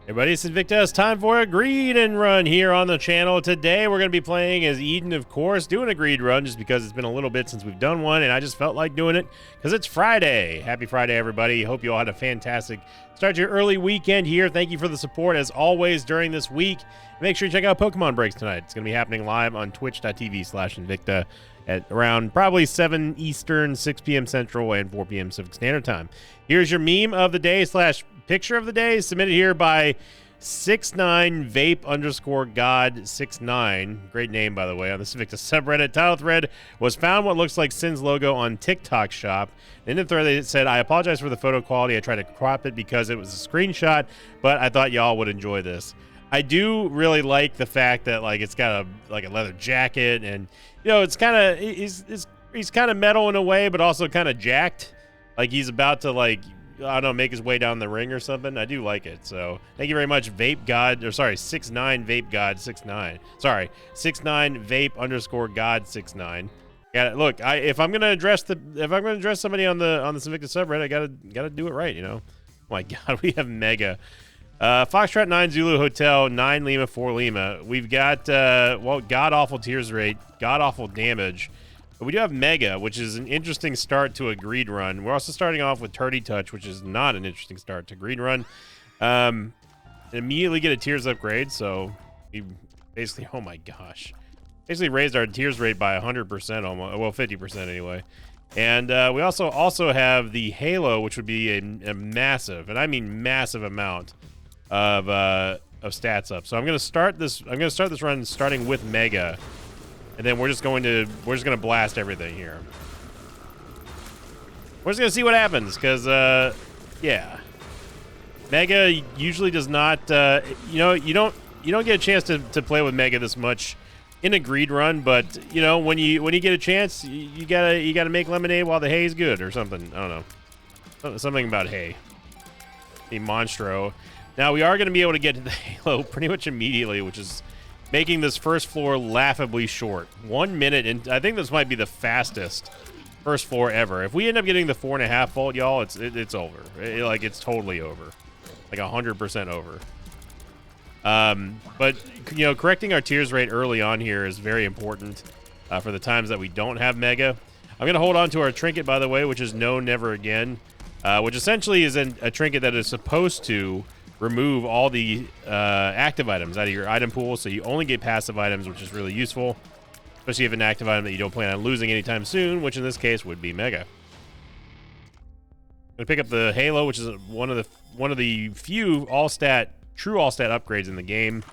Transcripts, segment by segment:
Everybody, it's Invicta. It's time for a Greed and Run here on the channel. Today, we're going to be playing as Eden, of course, doing a Greed Run just because it's been a little bit since we've done one, and I just felt like doing it because it's Friday. Happy Friday, everybody. Hope you all had a fantastic start to your early weekend here. Thank you for the support, as always, during this week. Make sure you check out Pokemon Breaks tonight. It's going to be happening live on twitch.tv/Invicta at around probably 7 Eastern, 6 p.m. Central, and 4 p.m. Pacific Standard Time. Here's your meme of the day / picture of the day, submitted here by 69vape_god69. Great name, by the way, on the Invicta subreddit. Title thread was found what looks like Sin's logo on TikTok shop. In the thread, they said, I apologize for the photo quality. I tried to crop it because it was a screenshot, but I thought y'all would enjoy this. I do really like the fact that it's got a leather jacket, and it's kind of he's kind of metal in a way, but also kind of jacked, like he's about to I don't know, make his way down the ring or something. I do like it. So thank you very much, 69vape_god69. Sorry, 69vape_god69. Yeah, look, if I'm gonna address somebody on the Invicta subreddit, I gotta do it right. Oh my God, we have Mega. Foxtrot 9 Zulu Hotel 9 Lima 4 Lima. We've got god awful tears rate, god awful damage. But we do have Mega, which is an interesting start to a Greed Run. We're also starting off with Turdy Touch, which is not an interesting start to Greed Run. Immediately get a Tears upgrade, so we basically, oh my gosh, basically raised our Tears rate by 100%, almost, well, 50% anyway. And we also have the Halo, which would be a massive, and I mean massive amount of stats up. So I'm gonna start this run starting with Mega. And then we're just gonna blast everything here. We're just gonna see what happens, because yeah, Mega usually does not. You don't get a chance to play with Mega this much in a Greed Run, but when you get a chance, you gotta make lemonade while the hay's good or something. I don't know, something about hay. The Monstro. Now we are gonna be able to get to the Halo pretty much immediately, which is making this first floor laughably short. 1 minute, and I think this might be the fastest first floor ever. If we end up getting the 4.5 volt, y'all, it's over. It's totally over, like 100% over. But correcting our tears rate early on here is very important for the times that we don't have Mega. I'm gonna hold on to our trinket, by the way, which is No Never Again, which essentially is a trinket that is supposed to remove all the active items out of your item pool, so you only get passive items, which is really useful, especially if an active item that you don't plan on losing anytime soon, which in this case would be Mega. I'm gonna pick up the Halo, which is one of the few true all stat upgrades in the game,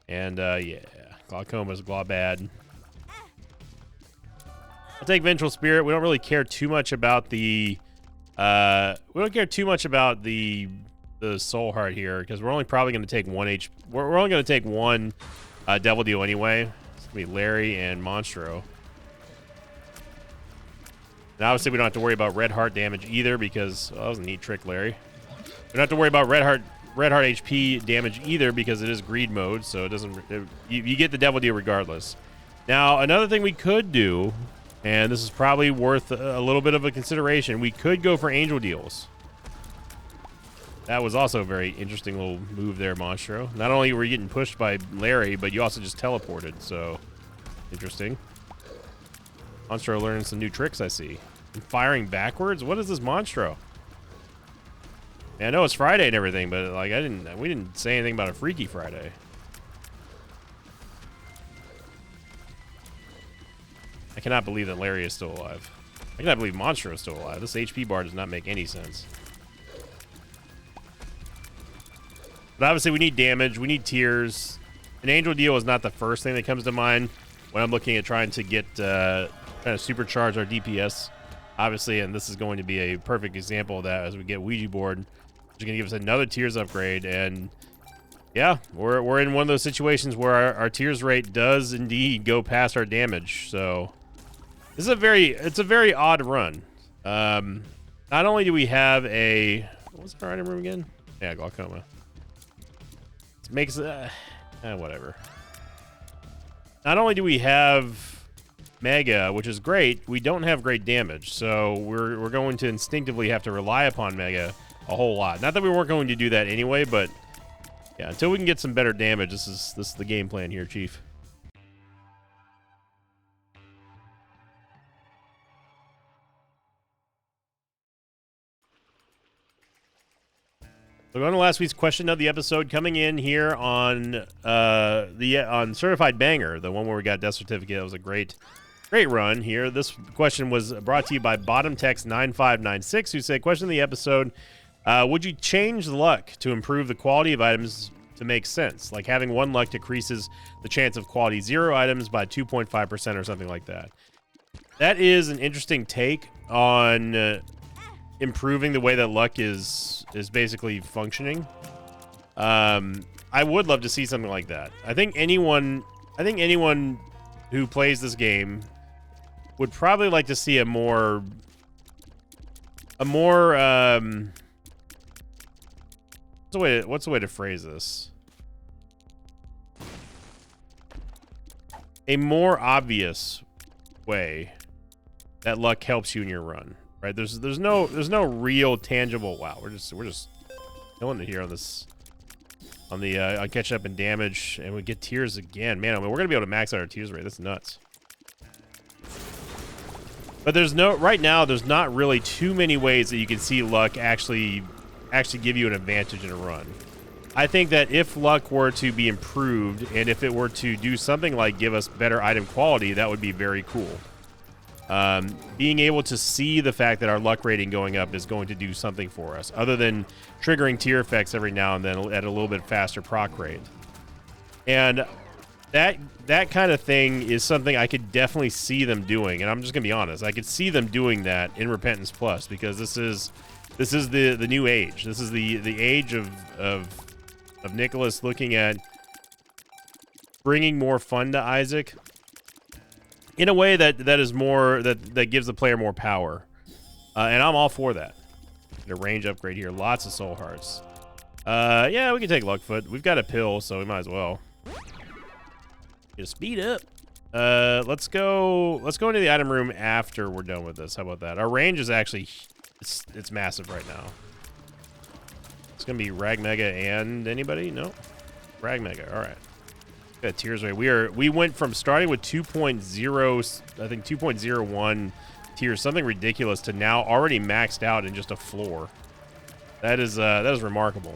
and yeah, Glaucoma's bad. I'll take Vengeful Spirit. We don't really care too much about the Soul Heart here, because we're only probably going to take one we're only going to take one Devil Deal anyway. It's going to be Larry and Monstro. And obviously we don't have to worry about Red Heart damage either, because that was a neat trick, Larry. We don't have to worry about Red Heart HP damage either, because it is Greed mode, so it doesn't. You get the Devil Deal regardless. Now another thing we could do, and this is probably worth a little bit of a consideration, we could go for Angel Deals. That was also a very interesting little move there, Monstro. Not only were you getting pushed by Larry, but you also just teleported, so interesting. Monstro learning some new tricks, I see. And firing backwards? What is this Monstro? Yeah, I know it's Friday and everything, but we didn't say anything about a Freaky Friday. I cannot believe that Larry is still alive. I cannot believe Monstro is still alive. This HP bar does not make any sense. But obviously we need damage, we need tears. An Angel Deal is not the first thing that comes to mind when I'm looking at trying to supercharge our DPS, obviously, and this is going to be a perfect example of that as we get Ouija board, which is going to give us another tears upgrade. And yeah, we're in one of those situations where our tears rate does indeed go past our damage. So this is it's a very odd run. Not only do we have what was our item room again? Yeah, Glaucoma. Makes whatever. Not only do we have Mega, which is great, we don't have great damage, so we're going to instinctively have to rely upon Mega a whole lot. Not that we weren't going to do that anyway, but Yeah, until we can get some better damage, this is the game plan here, Chief. So going to last week's question of the episode, coming in here on on Certified Banger, the one where we got death certificate. It was a great run here. This question was brought to you by BottomText9596, who said, question of the episode, would you change luck to improve the quality of items to make sense? Like having 1 luck decreases the chance of quality 0 items by 2.5% or something like that. That is an interesting take on improving the way that luck is basically functioning. I would love to see something like that. I think anyone who plays this game would probably like to see a more what's the way to phrase this? A more obvious way that luck helps you in your run. Right, there's no real tangible. Wow, we're just killing it here on this, on catching up in damage, and we get tears again. Man, I mean, we're gonna be able to max out our tears rate. That's nuts. But right now there's not really too many ways that you can see luck actually give you an advantage in a run. I think that if luck were to be improved, and if it were to do something like give us better item quality, that would be very cool. Being able to see the fact that our luck rating going up is going to do something for us, other than triggering tier effects every now and then at a little bit faster proc rate. And that kind of thing is something I could definitely see them doing. And I'm just gonna be honest, I could see them doing that in Repentance Plus, because this is the new age. This is the age of Nicholas looking at bringing more fun to Isaac in a way that is more that gives the player more power, and I'm all for that. The range upgrade here, lots of soul hearts. Yeah, we can take Luckfoot. We've got a pill, so we might as well get a speed up. Let's go into the item room after we're done with this. How about that? Our range is actually it's massive right now. It's gonna be Rag Mega and anybody? No, Rag Mega. All right. Got tears rate. We went from starting with 2.0, I think 2.01 tiers, something ridiculous, to now already maxed out in just a floor. That is remarkable.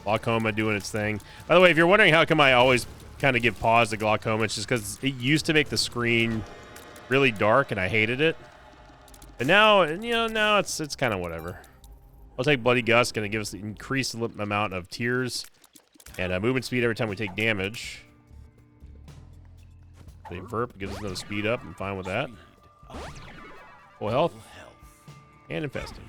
Glaucoma doing its thing. By the way, if you're wondering how come I always kind of give pause to Glaucoma, it's just because it used to make the screen really dark and I hated it. And now, now it's kind of whatever. I'll take Bloody Gust, going to give us the increased amount of tears and movement speed every time we take damage. The Verp gives us another speed up. I'm fine with that. Full health and infested.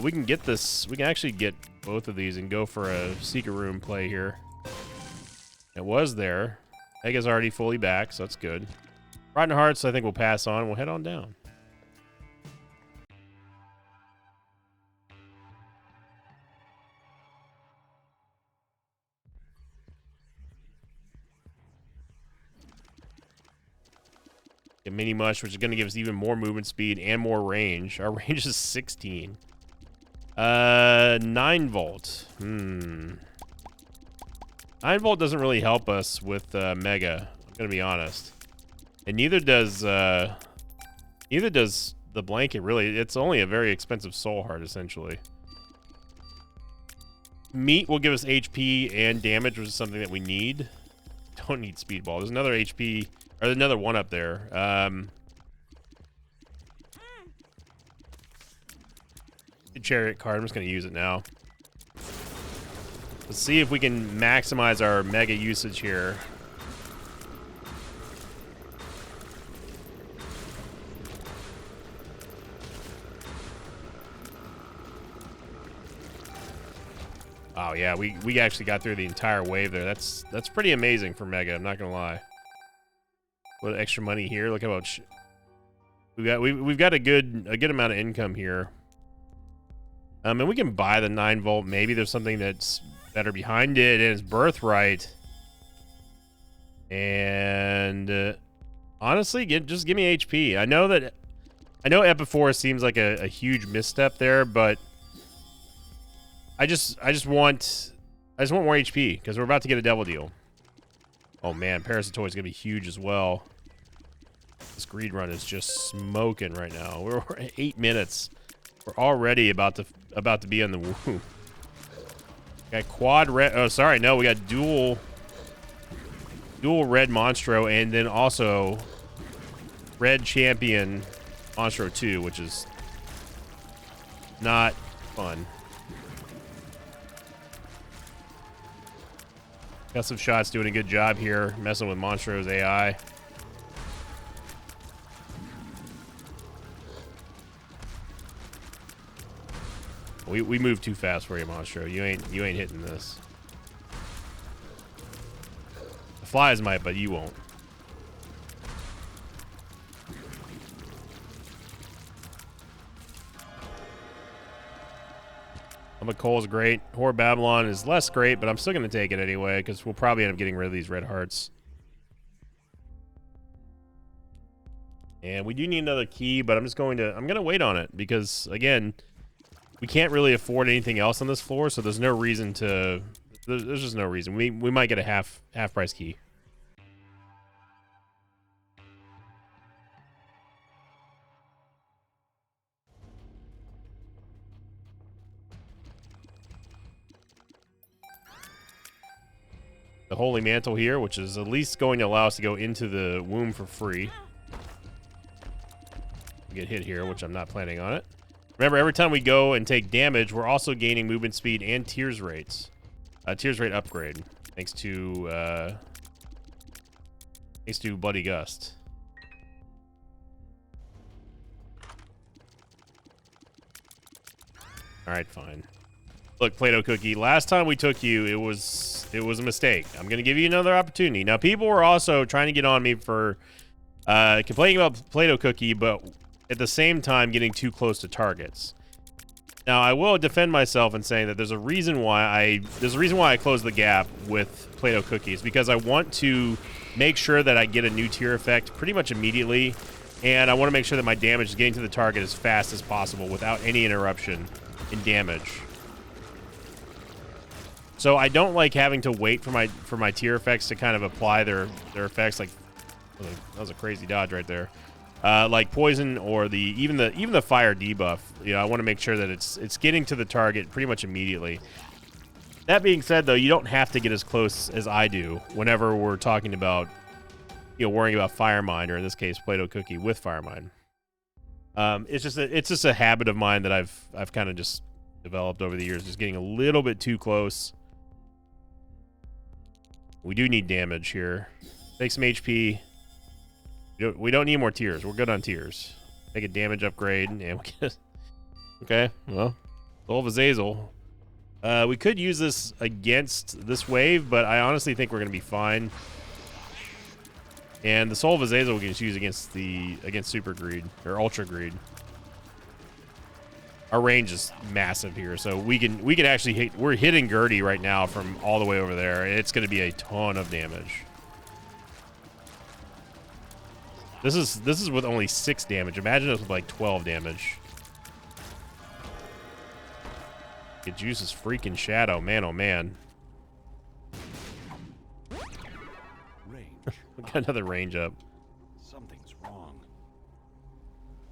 We can get this. We can actually get both of these and go for a secret room play here. It was there. Egg is already fully back, so that's good. Rotten Hearts, I think we'll pass on. We'll head on down. Get Mini Mush, which is going to give us even more movement speed and more range. Our range is 16. 9 volt. 9 volt doesn't really help us with Mega. I'm going to be honest. And neither does the blanket, really. It's only a very expensive soul heart, essentially. Meat will give us HP and damage, which is something that we need. Don't need Speedball. There's another HP, or another one up there. The Chariot card. I'm just going to use it now. Let's see if we can maximize our Mega usage here. Oh yeah, we actually got through the entire wave there. That's pretty amazing for Mega. I'm not gonna lie. A little extra money here. Look how much we've got a good amount of income here. And we can buy the 9 volt. Maybe there's something that's better behind it, and it's Birthright. And Honestly, just give me HP. I know Epiphora seems like a huge misstep there, but I just want more HP because we're about to get a devil deal. Oh man, Parasitoid is gonna be huge as well. This greed run is just smoking right now. We're at 8 minutes. We're already about to be on the womb. Got quad red. Oh, sorry, no, we got dual red Monstro, and then also red champion Monstro 2, which is not fun. Custom Shots doing a good job here, messing with Monstro's AI. We move too fast for you, Monstro. You ain't hitting this. The flies might, but you won't. Cole is great. Whore Babylon is less great, but I'm still going to take it anyway because we'll probably end up getting rid of these red hearts. And we do need another key, but I'm going to wait on it because again, we can't really afford anything else on this floor, so there's no reason to. There's just no reason. We might get a half price key. The Holy Mantle here, which is at least going to allow us to go into the womb for free. We get hit here, which I'm not planning on it. Remember, every time we go and take damage, we're also gaining movement speed and tears rates. Tears rate upgrade, thanks to Bloody Gust. All right, fine. Look, Play-Doh Cookie, last time we took you, it was a mistake. I'm going to give you another opportunity. Now, people were also trying to get on me for complaining about Play-Doh Cookie, but at the same time getting too close to targets. Now, I will defend myself in saying that there's a reason why I closed the gap with Play-Doh Cookie. It's because I want to make sure that I get a new tier effect pretty much immediately, and I want to make sure that my damage is getting to the target as fast as possible without any interruption in damage. So I don't like having to wait for my tier effects to kind of apply their effects. Like, that was a crazy dodge right there. Like poison or even the fire debuff. You know, I want to make sure that it's getting to the target pretty much immediately. That being said, though, you don't have to get as close as I do whenever we're talking about, you know, worrying about Fire Mine, or in this case, Play-Doh Cookie with Fire Mine. It's just a habit of mine that I've kind of just developed over the years, just getting a little bit too close. We do need damage here. Take some HP. We don't need more tears. We're good on tears. Make a damage upgrade, and we get. Okay, well, Soul of Azazel. We could use this against this wave, but I honestly think we're gonna be fine. And the Soul of Azazel we can just use against Super Greed or Ultra Greed. Our range is massive here, so we can actually hit. We're hitting Gertie right now from all the way over there. It's going to be a ton of damage. This is with only 6 damage. Imagine this with like 12 damage. It juices freaking Shadow, man. Oh man. We got another range up. Something's wrong.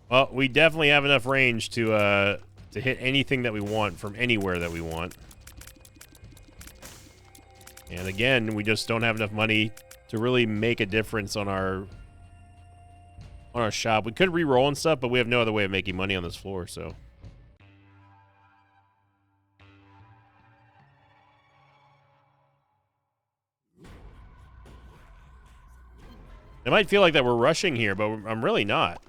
Well, we definitely have enough range to hit anything that we want from anywhere that we want. And again, we just don't have enough money to really make a difference on our shop. We could re-roll and stuff, but we have no other way of making money on this floor, so. It might feel like that we're rushing here, but I'm really not.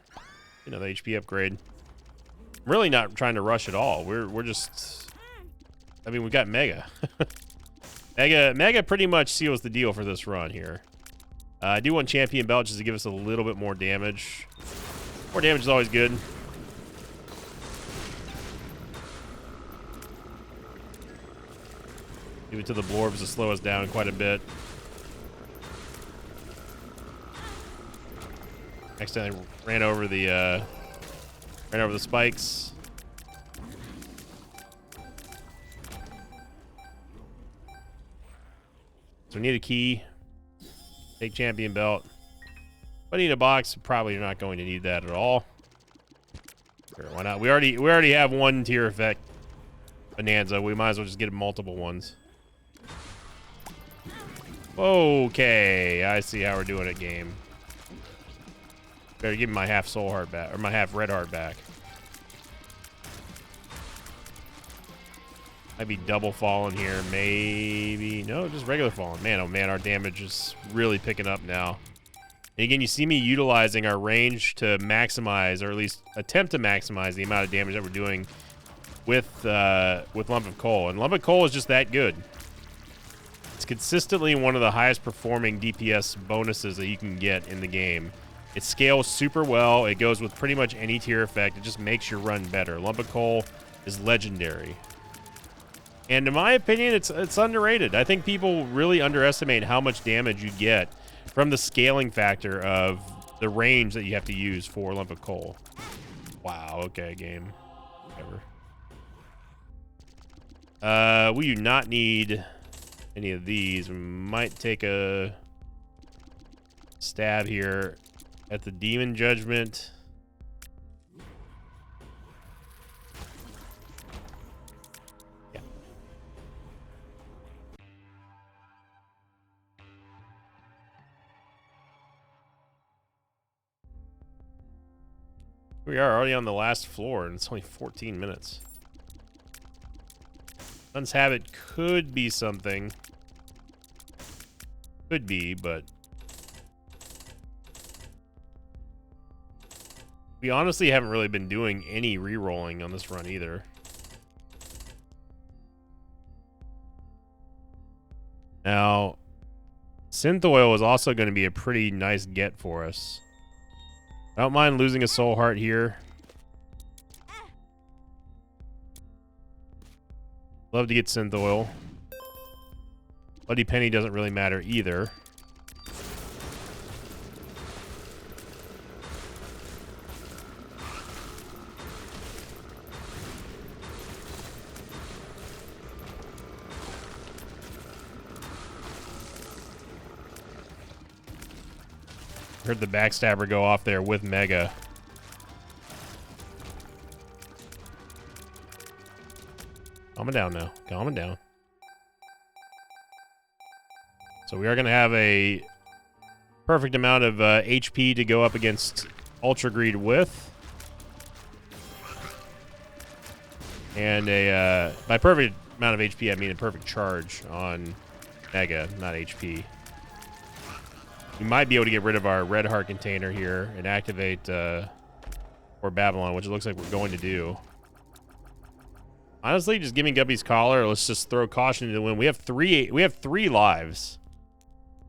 You know, the HP upgrade. I'm really not trying to rush at all. We're just. I mean, we got Mega. Mega pretty much seals the deal for this run here. I do want Champion Belt just to give us a little bit more damage. More damage is always good. Give it to the Blorbs to slow us down quite a bit. Accidentally ran over the spikes. So we need a key. Take champion belt. But need a box. Probably not going to need that at all. Sure, why not? We already have one tier effect bonanza. We might as well just get multiple ones. Okay, I see how we're doing it, game. Better give me my half soul heart back, or my half red heart back. Might be double falling here, maybe. No, just regular falling. Man, oh man, our damage is really picking up now. And again, you see me utilizing our range to maximize, or at least attempt to maximize the amount of damage that we're doing with Lump of Coal. And Lump of Coal is just that good. It's consistently one of the highest performing DPS bonuses that you can get in the game. It scales super well. It goes with pretty much any tier effect. It just makes your run better. Lump of Coal is legendary. And in my opinion, it's underrated. I think people really underestimate how much damage you get from the scaling factor of the range that you have to use for Lump of Coal. Wow, okay, game. Whatever. We do not need any of these. We might take a stab here at the Demon Judgment. Yeah. We are already on the last floor, and it's only 14 minutes. Sun's Habit could be something. Could be, but we honestly haven't really been doing any re-rolling on this run either. Now, Synth Oil is also going to be a pretty nice get for us. I don't mind losing a soul heart here. Love to get Synth Oil. Bloody Penny doesn't really matter either. Heard the backstabber go off there with Mega. Calming down now. Calming down. So we are going to have a perfect amount of HP to go up against Ultra Greed with. And by perfect amount of HP, I mean a perfect charge on Mega, not HP. We might be able to get rid of our Red Heart container here and activate or Babylon, which it looks like we're going to do. Honestly, just give me Guppy's Collar. Let's just throw caution to the wind. We have three lives.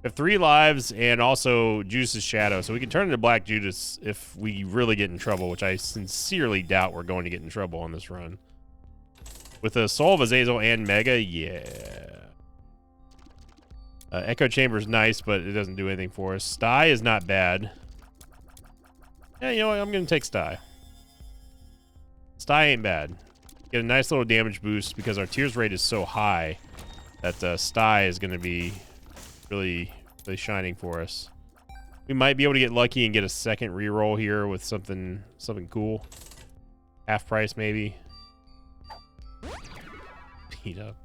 We have 3 lives and also Judas' Shadow, so we can turn into Black Judas if we really get in trouble, which I sincerely doubt we're going to get in trouble on this run. With the Soul of Azazel and Mega, yeah. Echo Chamber's nice, but it doesn't do anything for us. Sty is not bad. Yeah, you know what? I'm going to take Sty. Sty ain't bad. Get a nice little damage boost because our tears rate is so high that Sty is going to be really, really shining for us. We might be able to get lucky and get a second reroll here with something cool. Half price, maybe. Beat up.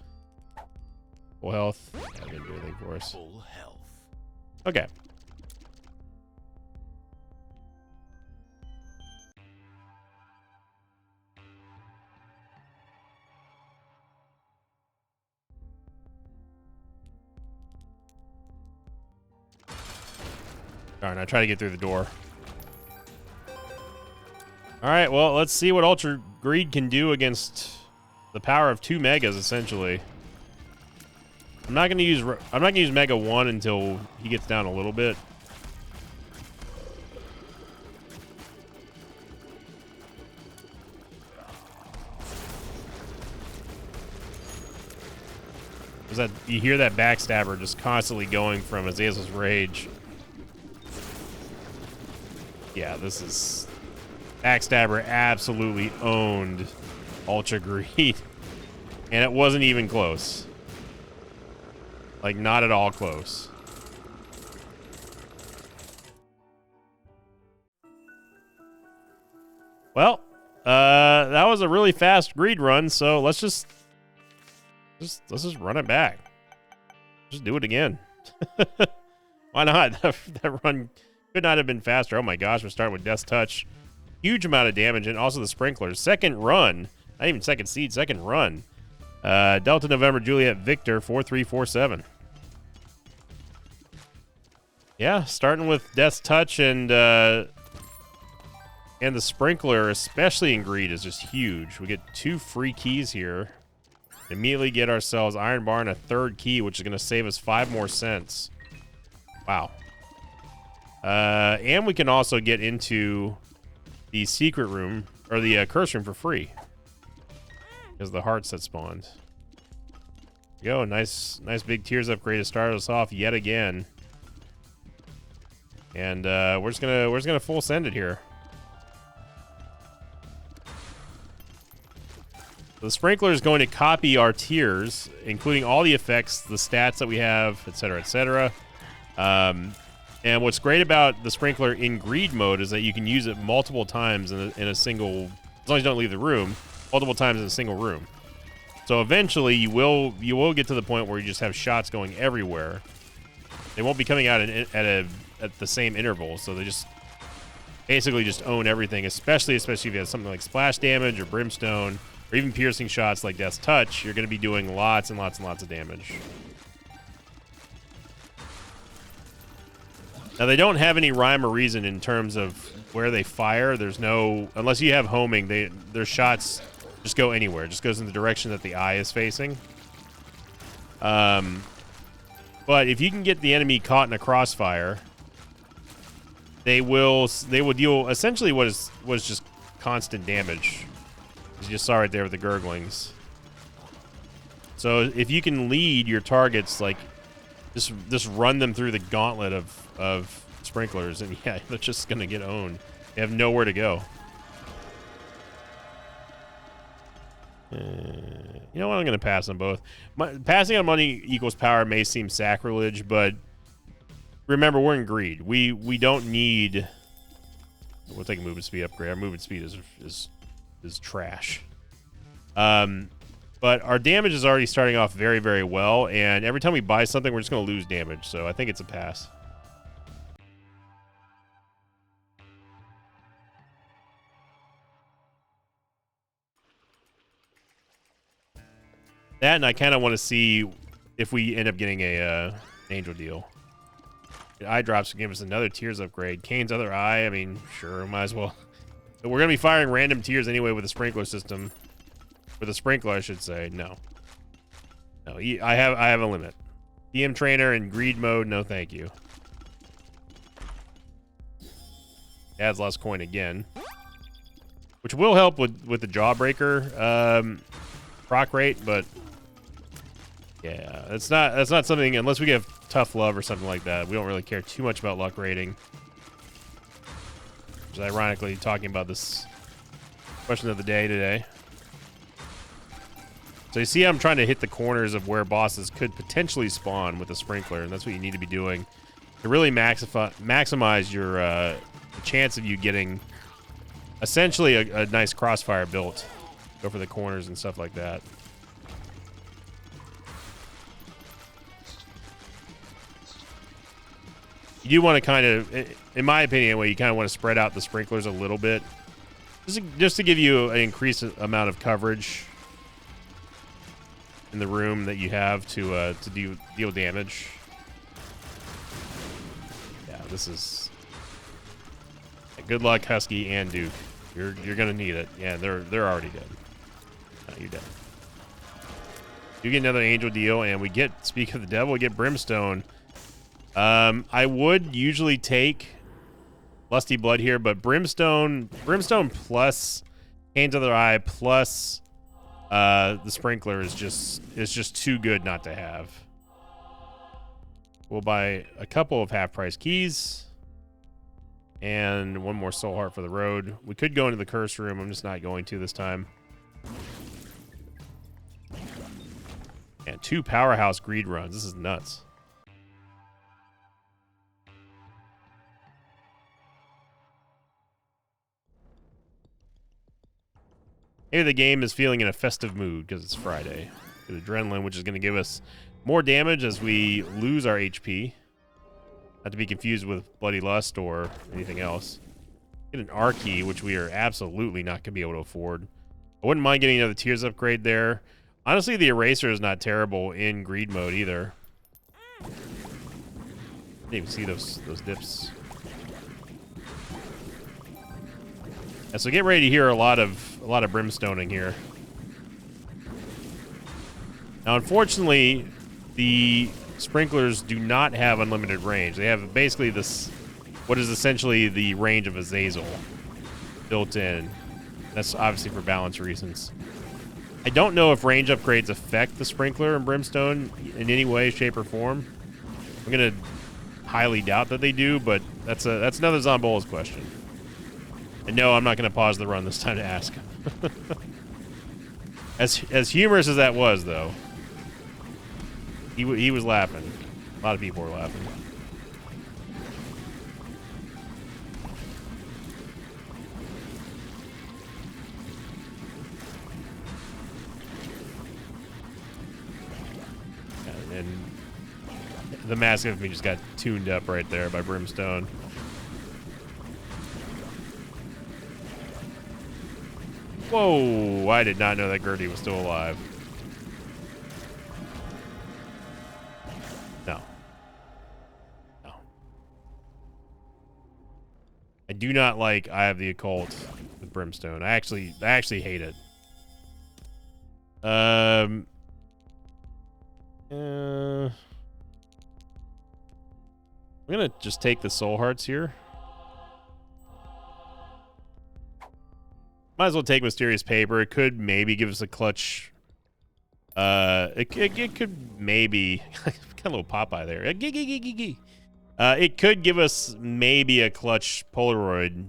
Full health. That didn't do anything for us. Full health. Okay. Darn, I try to get through the door. Alright, well, let's see what Ultra Greed can do against the power of 2 Megas, essentially. I'm not gonna use Mega 1 until he gets down a little bit. You hear that backstabber just constantly going from Azazel's Rage. Yeah, this is... Backstabber absolutely owned Ultra Greed. And it wasn't even close. Like, not at all close. Well, that was a really fast greed run, so let's just run it back. Just do it again. Why not? That run could not have been faster. Oh my gosh, we're starting with Death's Touch. Huge amount of damage, and also the sprinklers. Second run, not even second seed, second run. Delta November Juliet Victor 4347. Yeah, starting with Death's Touch and the sprinkler, especially in greed, is just huge. We get 2 free keys here. Immediately get ourselves Iron Bar and a 3rd key, which is going to save us 5 more cents. Wow. And we can also get into the secret room, or the curse room for free. Because of the hearts that spawned. There you go, nice big Tears upgrade to start us off yet again. And we're just gonna full send it here. So the sprinkler is going to copy our tiers, including all the effects, the stats that we have, etc., etc. And what's great about the sprinkler in greed mode is that you can use it multiple times in a single, as long as you don't leave the room, multiple times in a single room. So eventually you will get to the point where you just have shots going everywhere. They won't be coming out at the same interval, so they just basically just own everything, especially if you have something like splash damage or brimstone or even piercing shots like Death's Touch. You're going to be doing lots and lots and lots of damage. Now, they don't have any rhyme or reason in terms of where they fire. There's no, unless you have homing, their shots just go anywhere. It just goes in the direction that the eye is facing. But if you can get the enemy caught in a crossfire, they will deal essentially what was just constant damage. As you just saw right there with the gurglings. So if you can lead your targets, like just run them through the gauntlet of sprinklers, and yeah, they're just gonna get owned. They have nowhere to go. You know what? I'm gonna pass on both. Passing on money equals power may seem sacrilege, but remember, we're in greed. We don't need. We'll take a movement speed upgrade. Our movement speed is trash. But our damage is already starting off very, very well, and every time we buy something, we're just going to lose damage, so I think it's a pass. That, and I kind of want to see if we end up getting a angel deal. Eye drops will give us another Tears upgrade. Kane's other eye, I mean, sure, might as well. But we're going to be firing random Tears anyway with the sprinkler system. With a sprinkler, I should say. No. No, I have a limit. DM trainer in greed mode, no thank you. Adds less coin again. Which will help with the Jawbreaker proc rate, but yeah, that's not something, unless we get tough love or something like that. We don't really care too much about luck rating. Which is ironically talking about this question of the day today. So you see I'm trying to hit the corners of where bosses could potentially spawn with a sprinkler, and that's what you need to be doing to really maximize your chance of you getting essentially a nice crossfire built. Go for the corners and stuff like that. You do want to kind of, in my opinion anyway, you kind of want to spread out the sprinklers a little bit. Just to give you an increased amount of coverage in the room that you have to deal damage. Yeah, this is good luck, Husky and Duke. You're gonna need it. Yeah, they're already dead. No, you're dead. You get another angel deal, and we get, speak of the devil, we get Brimstone. I would usually take Lusty Blood here, but Brimstone plus Kane's Other Eye plus the sprinkler is just too good not to have. We'll buy a couple of half-price keys. And one more soul heart for the road. We could go into the curse room. I'm just not going to this time. And 2 powerhouse greed runs. This is nuts. Maybe the game is feeling in a festive mood because it's Friday. With adrenaline, which is going to give us more damage as we lose our HP. Not to be confused with Bloody Lust or anything else. Get an R key, which we are absolutely not going to be able to afford. I wouldn't mind getting another Tears upgrade there. Honestly, the Eraser is not terrible in greed mode either. Didn't even see those dips. Yeah, so get ready to hear a lot of brimstoning here. Now, unfortunately, the sprinklers do not have unlimited range. They have basically this, what is essentially the range of Azazel built in. That's obviously for balance reasons. I don't know if range upgrades affect the sprinkler and brimstone in any way, shape, or form. I'm gonna highly doubt that they do, but that's another Zombolas question. And no, I'm not gonna pause the run this time to ask. As humorous as that was, though, he was laughing. A lot of people were laughing. And the Mask of Me just got tuned up right there by Brimstone. Whoa, I did not know that Gertie was still alive. No. No. I do not like Eye of the Occult with Brimstone. I actually hate it. I'm gonna just take the soul hearts here. Might as well take Mysterious Paper. It could maybe give us a clutch. It could maybe got a little Popeye there. It could give us maybe a clutch Polaroid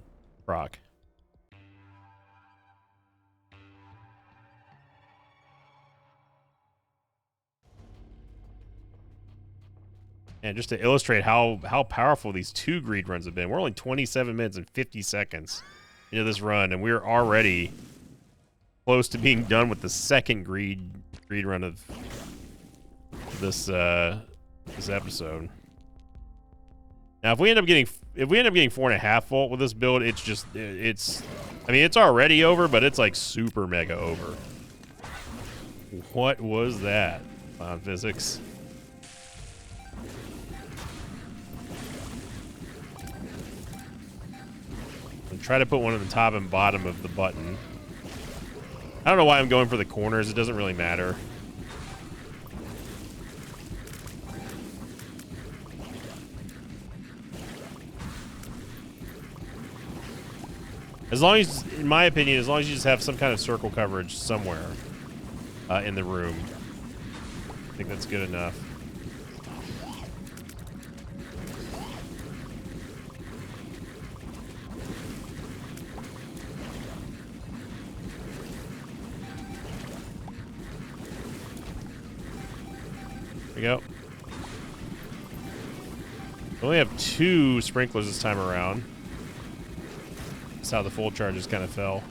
proc. And just to illustrate how powerful these 2 greed runs have been, we're only 27 minutes and 50 seconds into this run, and we're already close to being done with the second greed run of this this episode. Now, if we end up getting 4.5 volt with this build, it's I mean, it's already over, but it's like super mega over. What was that? Clown physics. Try to put one at the top and bottom of the button. I don't know why I'm going for the corners. It doesn't really matter. As long as, in my opinion, as long as you just have some kind of circle coverage somewhere in the room, I think that's good enough. There we go. We only have 2 sprinklers this time around. That's how the full charges kind of fell.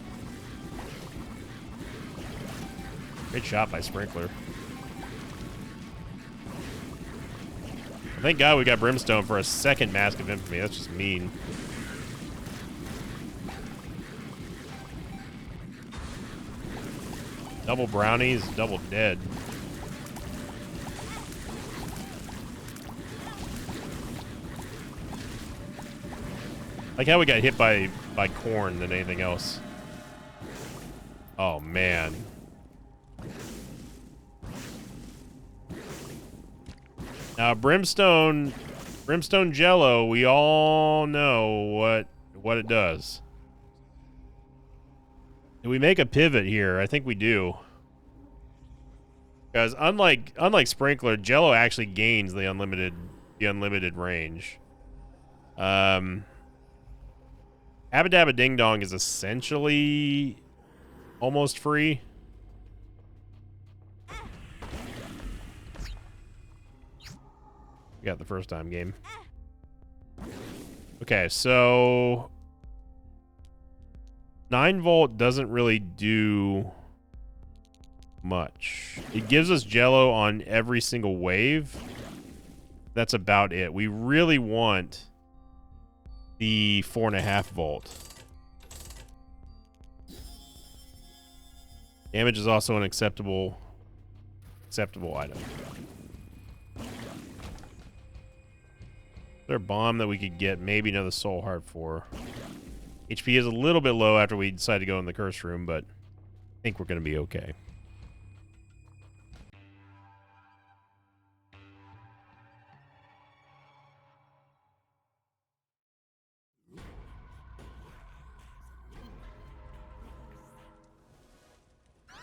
Great shot by Sprinkler. Thank God we got Brimstone for a second Mask of Infamy. That's just mean. Double brownies, double dead. Like how we got hit by corn than anything else. Oh, man. Now, Brimstone Jello, we all know what it does. Do we make a pivot here? I think we do. Because unlike Sprinkler, Jello actually gains the unlimited range. Abba Dabba Ding Dong is essentially almost free. We got the first time game. Okay, so 9 volt doesn't really do much. It gives us Jello on every single wave. That's about it. We really want the 4.5 volt. Damage is also an acceptable item. Is there a bomb that we could get? Maybe another soul heart for. HP is a little bit low after we decide to go in the curse room, but I think we're going to be okay.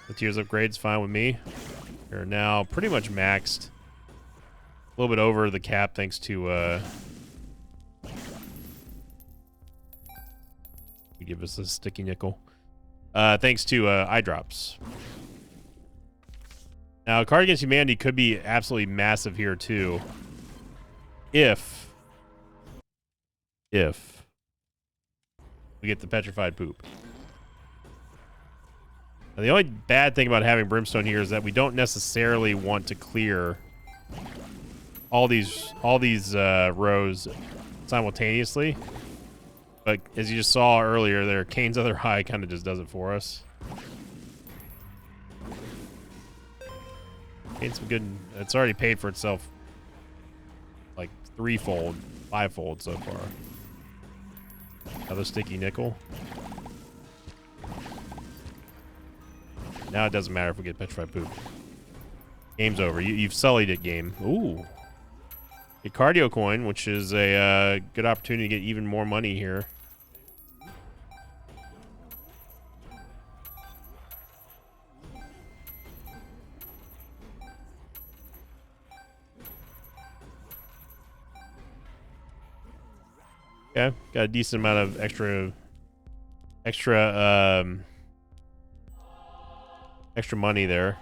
The tiers upgrade's fine with me. We're now pretty much maxed. A little bit over the cap thanks to give us a sticky nickel. Thanks to eye drops. Now, Card Against Humanity could be absolutely massive here too. If we get the petrified poop. Now, the only bad thing about having Brimstone here is that we don't necessarily want to clear all these rows simultaneously. But as you just saw earlier there, Kane's Other High kind of just does it for us. Kane's some good. It's already paid for itself like 3-fold, 5-fold so far. Another sticky nickel. Now it doesn't matter if we get petrified poop. Game's over. You've sullied it, game. Ooh. A cardio coin, which is a good opportunity to get even more money here. Okay, got a decent amount of extra money there.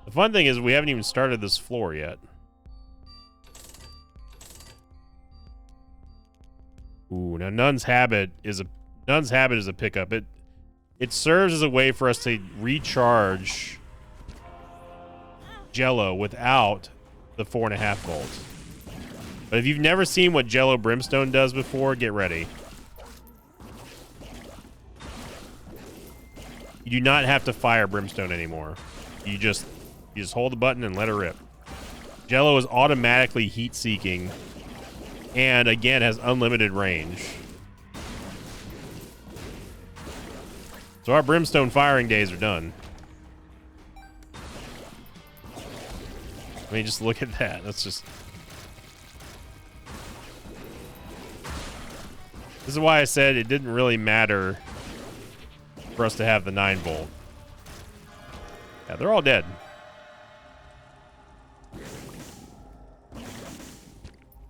The fun thing is we haven't even started this floor yet. Ooh, now Nun's Habit is a pickup. It serves as a way for us to recharge Jello without the 4.5 volts. But if you've never seen what Jello Brimstone does before, get ready. You do not have to fire Brimstone anymore. You just hold the button and let her rip. Jello is automatically heat-seeking and, again, has unlimited range. So our Brimstone firing days are done. I mean, just look at that. That's just... This is why I said it didn't really matter for us to have the 9 volt. Yeah, they're all dead.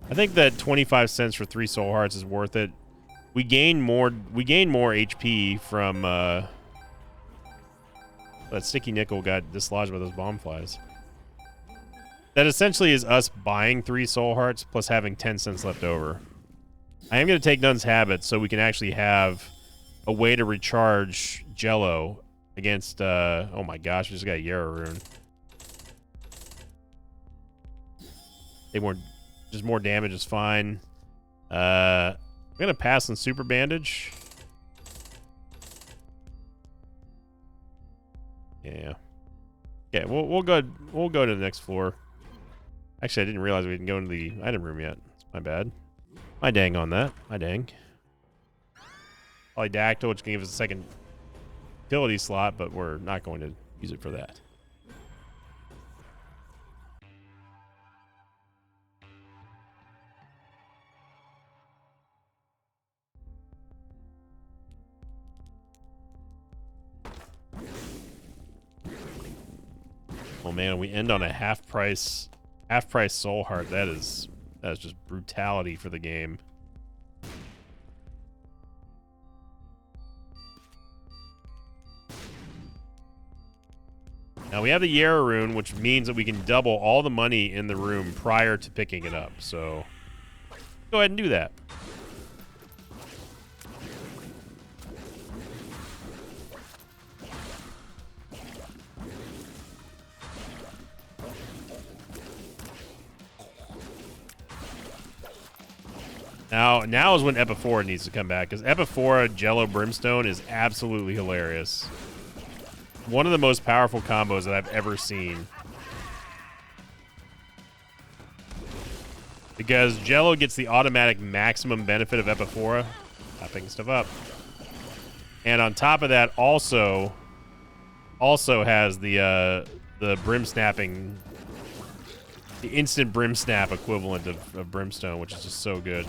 I think that 25 cents for 3 soul hearts is worth it. We gain more HP from that sticky nickel got dislodged by those bomb flies. That essentially is us buying 3 soul hearts plus having 10 cents left over. I am going to take Nun's Habit so we can actually have a way to recharge Jello against, oh my gosh, we just got a Yarrow rune. Just more damage is fine. I'm going to pass on Super Bandage. Yeah. Okay, we'll go to the next floor. Actually, I didn't realize we didn't go into the item room yet. It's my bad. My dang on that. My dang. Polydactyl, which can give us a second utility slot, but we're not going to use it for that. Oh man, we end on a half price Half price Soul Heart. That is just brutality for the game. Now we have the Yara rune, which means that we can double all the money in the room prior to picking it up. So go ahead and do that. Now is when Epiphora needs to come back, because Epiphora Jello Brimstone is absolutely hilarious. One of the most powerful combos that I've ever seen. Because Jello gets the automatic maximum benefit of Epiphora, not picking stuff up. And on top of that, also has the brim snapping, the instant brim snap equivalent of Brimstone, which is just so good.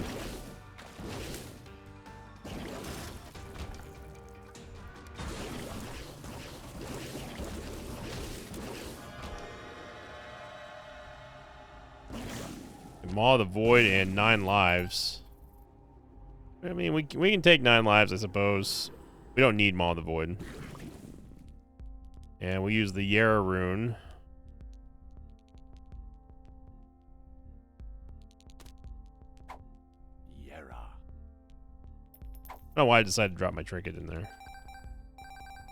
Maw of the Void and 9 lives. I mean, we can take 9 lives, I suppose. We don't need Maw of the Void. And we use the Yara rune. Yara. I don't know why I decided to drop my trinket in there.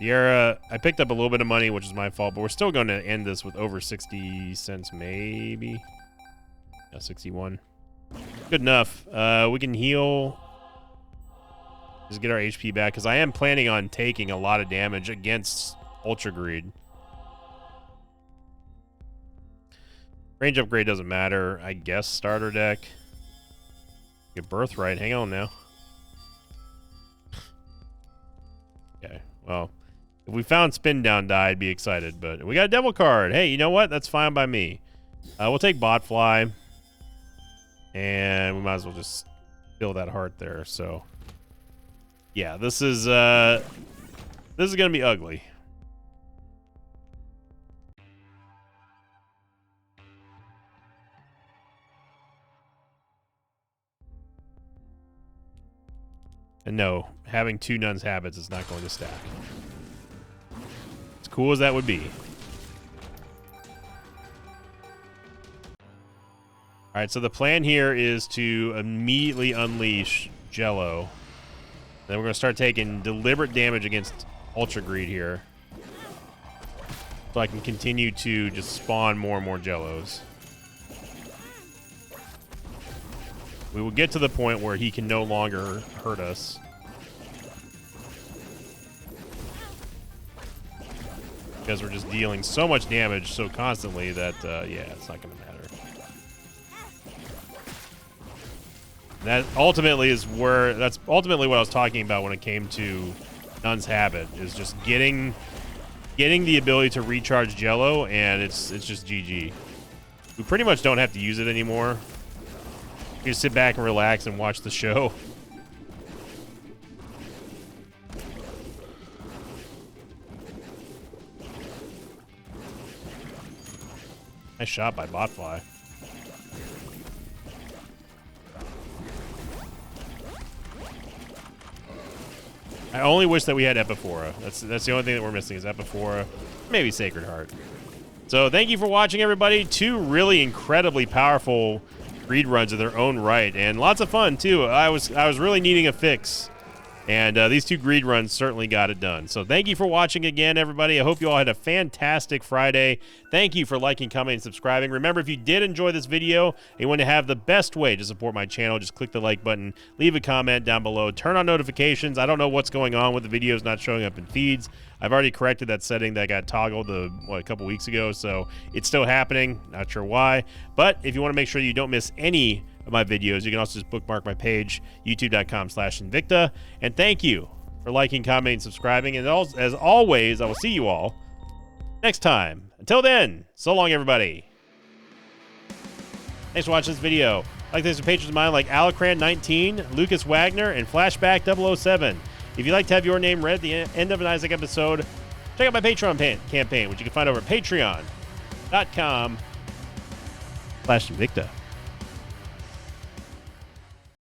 Yara, I picked up a little bit of money, which is my fault, but we're still going to end this with over 60 cents, maybe. 61. Good enough. We can heal. Just get our HP back, because I am planning on taking a lot of damage against Ultra Greed. Range upgrade doesn't matter. I guess starter deck. Get Birthright. Hang on now. Okay, well, if we found Spin Down Die, I'd be excited, but we got a Devil card. Hey, you know what? That's fine by me. We'll take Botfly. And we might as well just fill that heart there. So, yeah, this is gonna be ugly. And no, having 2 Nun's Habits is not going to stack. As cool as that would be. All right, so the plan here is to immediately unleash Jello. Then we're going to start taking deliberate damage against Ultra Greed here. So I can continue to just spawn more and more Jellos. We will get to the point where he can no longer hurt us. Because we're just dealing so much damage so constantly that, yeah, it's not going to matter. That ultimately is where, that's ultimately what I was talking about when it came to Nun's Habit, is just getting the ability to recharge Jello, and it's just GG. We pretty much don't have to use it anymore. You just sit back and relax and watch the show. Nice shot by Botfly. I only wish that we had Epiphora. That's the only thing that we're missing is Epiphora, maybe Sacred Heart. So thank you for watching, everybody. 2 really incredibly powerful greed runs in their own right, and lots of fun too. I was really needing a fix, and these 2 greed runs certainly got it done. So thank you for watching again, everybody. I hope you all had a fantastic Friday. Thank you for liking, commenting, and subscribing. Remember, if you did enjoy this video and you want to have the best way to support my channel, just click the like button, leave a comment down below, turn on notifications. I don't know what's going on with the videos not showing up in feeds. I've already corrected that setting that got toggled a couple weeks ago, so it's still happening. Not sure why. But if you want to make sure you don't miss any of my videos, you can also just bookmark my page, youtube.com/Invicta. And thank you for liking, commenting, and subscribing. And as always, I will see you all next time. Until then, so long, everybody. Thanks for watching this video. I'd like to thank some patrons of mine like Alacran19, Lucas Wagner, and Flashback 007. If you'd like to have your name read at the end of an Isaac episode, check out my Patreon campaign, which you can find over at patreon.com/Isaac. /Invicta.